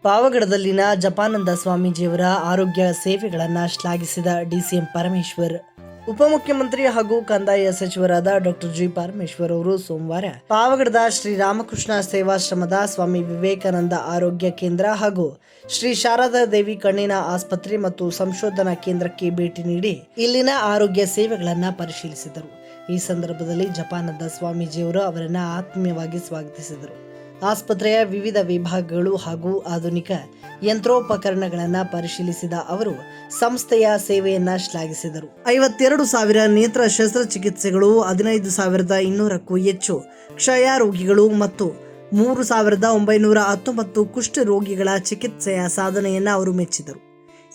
ಪಾವಗಡದಲ್ಲಿನ ಜಪಾನಂದ ಸ್ವಾಮೀಜಿಯವರ ಆರೋಗ್ಯ ಸೇವೆಗಳನ್ನು ಶ್ಲಾಘಿಸಿದ ಡಿಸಿಎಂ ಪರಮೇಶ್ವರ್. ಉಪಮುಖ್ಯಮಂತ್ರಿ ಹಾಗೂ ಕಂದಾಯ ಸಚಿವರಾದ ಡಾಕ್ಟರ್ ಜಿ ಪರಮೇಶ್ವರ್ ಅವರು ಸೋಮವಾರ ಪಾವಗಡದ ಶ್ರೀರಾಮಕೃಷ್ಣ ಸೇವಾಶ್ರಮದ ಸ್ವಾಮಿ ವಿವೇಕಾನಂದ ಆರೋಗ್ಯ ಕೇಂದ್ರ ಹಾಗೂ ಶ್ರೀ ಶಾರದಾ ದೇವಿ ಕಣ್ಣಿನ ಆಸ್ಪತ್ರೆ ಮತ್ತು ಸಂಶೋಧನಾ ಕೇಂದ್ರಕ್ಕೆ ಭೇಟಿ ನೀಡಿ ಇಲ್ಲಿನ ಆರೋಗ್ಯ ಸೇವೆಗಳನ್ನು ಪರಿಶೀಲಿಸಿದರು. ಈ ಸಂದರ್ಭದಲ್ಲಿ ಜಪಾನಂದ ಸ್ವಾಮೀಜಿಯವರು ಅವರನ್ನು ಆತ್ಮೀಯವಾಗಿ ಸ್ವಾಗತಿಸಿದರು. ಆಸ್ಪತ್ರೆಯ ವಿವಿಧ ವಿಭಾಗಗಳು ಹಾಗೂ ಆಧುನಿಕ ಯಂತ್ರೋಪಕರಣಗಳನ್ನು ಪರಿಶೀಲಿಸಿದ ಅವರು ಸಂಸ್ಥೆಯ ಸೇವೆಯನ್ನ ಶ್ಲಾಘಿಸಿದರು. 52,000 ನೇತ್ರ ಶಸ್ತ್ರಚಿಕಿತ್ಸೆಗಳು, 15,200ಕ್ಕೂ ಹೆಚ್ಚು ಕ್ಷಯ ರೋಗಿಗಳು ಮತ್ತು 3,919 ಕುಷ್ಠ ರೋಗಿಗಳ ಚಿಕಿತ್ಸೆಯ ಸಾಧನೆಯನ್ನು ಅವರು ಮೆಚ್ಚಿದರು.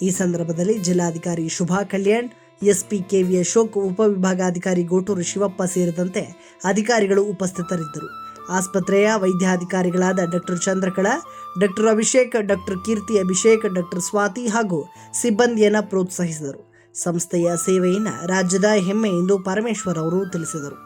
ಈ ಸಂದರ್ಭದಲ್ಲಿ ಜಿಲ್ಲಾಧಿಕಾರಿ ಶುಭಾ ಕಲ್ಯಾಣ್, ಎಸ್ಪಿ ಕೆವಿ ಅಶೋಕ್, ಉಪವಿಭಾಗಾಧಿಕಾರಿ ಗೋಟೂರು ಶಿವಪ್ಪ ಸೇರಿದಂತೆ ಅಧಿಕಾರಿಗಳು ಉಪಸ್ಥಿತರಿದ್ದರು. ಆಸ್ಪತ್ರೆಯ ವೈದ್ಯಾಧಿಕಾರಿಗಳಾದ doctor Chandrakala, doctor Abhishek, doctor Keerthi Abhishek, doctor Swathi ಹಾಗೂ ಸಿಬ್ಬಂದಿಯನ್ನು ಪ್ರೋತ್ಸಾಹಿಸಿದರು. ಸಂಸ್ಥೆಯ ಸೇವೆಯನ್ನು ರಾಜ್ಯದ ಹೆಮ್ಮೆ ಎಂದು ಪರಮೇಶ್ವರ್ ಅವರು ತಿಳಿಸಿದರು.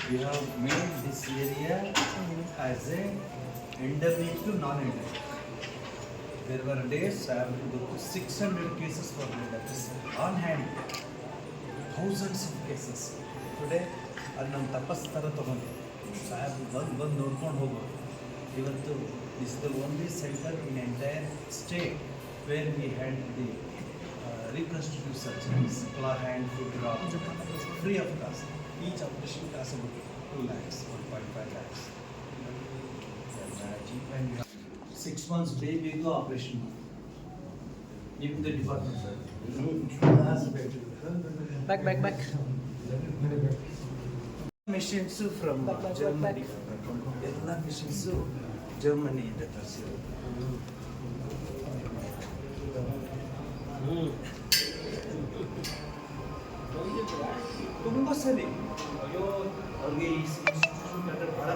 We have made this area as a endemic to non-endemic. There were days I have to go to 600 cases for my doctors on hand, thousands of cases. Today ಅದು ನಮ್ಮ ತಪಸ್ಸು ಥರ ತೊಗೊಂಡು ಸಾಹೇಬ್ ಬಂದು ನೋಡ್ಕೊಂಡು ಹೋಗೋದು. ಇವತ್ತು this the only centre in entire state where we had the reconstructive surgeries, claw hand, foot drop, free of cost. Each operation costs about 2 lakhs, 1.5 lakhs. And 6 months baby go operation. Even the department sir. Back. Machines from Germany. All machines Germany ಇಂದ ತರಿಸಿರೋದು. ತುಂಬ ಸರಿ ಅಯ್ಯೋ ಅವ್ರಿಗೆ ಈ institution ಕಂಡ್ರೆ ಭಾಳ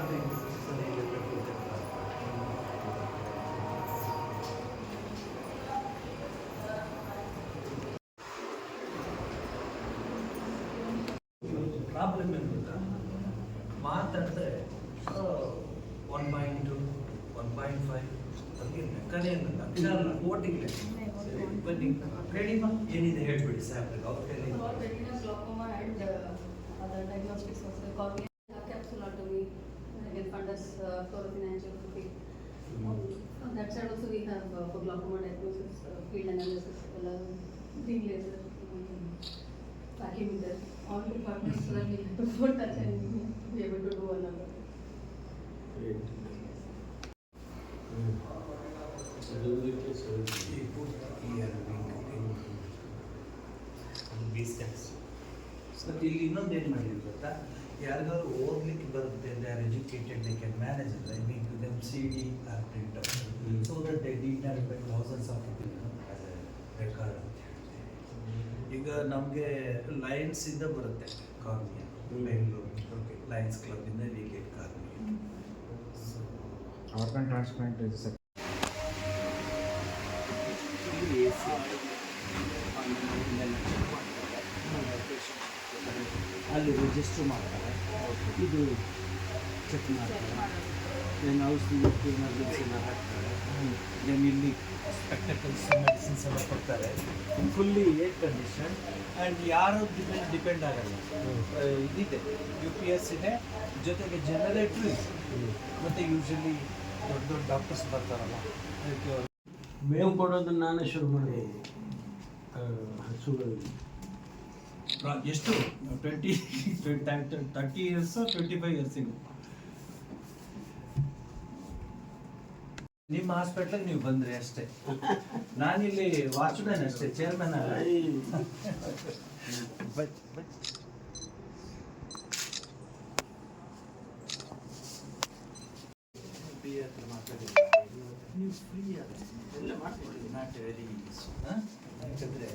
problem ಏನು ಗೊತ್ತಾ, ಮಾತಾಡಿದ್ರೆ 1.2 1.5 ಅದಕ್ಕೆ ಲೆಕ್ಕನೇ ಇಲ್ಲ, ಕೋಟಿಗೆ ಬನ್ನಿ ಹೇಳಿಮ್ಮ ಏನಿದೆ ಹೇಳ್ಬಿಡಿ ಸಾಹೇಬ್ರಿಗೆ ಅವ್ರ ಕೈಲಿ. Other diagnostics also, cornea capsulotomy, again fundus fluorescein angiography. On that side also we have for glaucoma diagnosis, field analysis, green laser, pachymeter, all departments that we have to touch and be able to do another. But ಇಲ್ಲಿ ಇನ್ನೊಂದು ಏನು ಮಾಡಿದ್ರು ಗೊತ್ತಾ, ಯಾರಿಗಾದ್ರು ಓದ್ಲಿಕ್ಕೆ ಬರುತ್ತೆ, they are educated, they can manage it. I mean them CD or printer so that they need not buy thousands of people as a record ಅಂತ ಹೇಳಿ. ಈಗ ನಮಗೆ ಲಯನ್ಸಿಂದ ಬರುತ್ತೆ ಕಾರ್ನಿಯಾ, ಬೆಂಗಳೂರು ಲಯನ್ಸ್ ಕ್ಲಬ್ಬಿಂದ we get cornea. Organ transplant is ಅಲ್ಲಿ register ಮಾಡ್ತಾರೆ, ಇದು ಚೆಕ್ ಮಾಡ್ತಾರೆ, ದೆನ್ ಔಷಧಿ ಎಮರ್ಜೆನ್ಸಿ ಎಲ್ಲ ಹಾಕ್ತಾರೆ, ದೆನ್ ಇಲ್ಲಿ ಸ್ಪೆಕ್ಟಕಲ್ಸ್ ಮೆಡಿಸಿನ್ಸ್ ಎಲ್ಲ ಕೊಡ್ತಾರೆ. ಫುಲ್ಲಿ ಏರ್ ಕಂಡೀಷನ್ ಆ್ಯಂಡ್ ಯಾರು ಡಿಪೆಂಡ್ ಆಗಲ್ಲ. ಇದಿದೆ UPS ಇದೆ, ಜೊತೆಗೆ ಜನರೇಟ್ರು ಇದೆ, ಮತ್ತು ಯೂಶಲಿ ದೊಡ್ಡ ದೊಡ್ಡ ಡಾಕ್ಟರ್ಸ್ ಬರ್ತಾರಲ್ಲ ಅದಕ್ಕೆ ಮೇವು ಕೊಡೋದನ್ನು ನಾನೇ ಶುರು ಮಾಡಿ ಹಸುಗಳಿಗೆ. ಎಷ್ಟು 30 ಇಯರ್ಸ್ 25 ಇಯರ್ಸಿಗೆ ನಿಮ್ಮ ಹಾಸ್ಪಿಟ್ಲಿಗೆ ನೀವು ಬಂದ್ರಿ ಅಷ್ಟೇ. ನಾನಿಲ್ಲಿ ವಾಚ್ಮ್ಯಾನ್ ಅಷ್ಟೇ, ಚೇರ್ಮನ್ ಅಲ್ಲ. ನೀವು ಫ್ರೀ ಎಲ್ಲ ಮಾಡ್ಕೊಳ್ಳಿ, ನಾಟ್ ವೆರಿ ಯಾಕಂದರೆ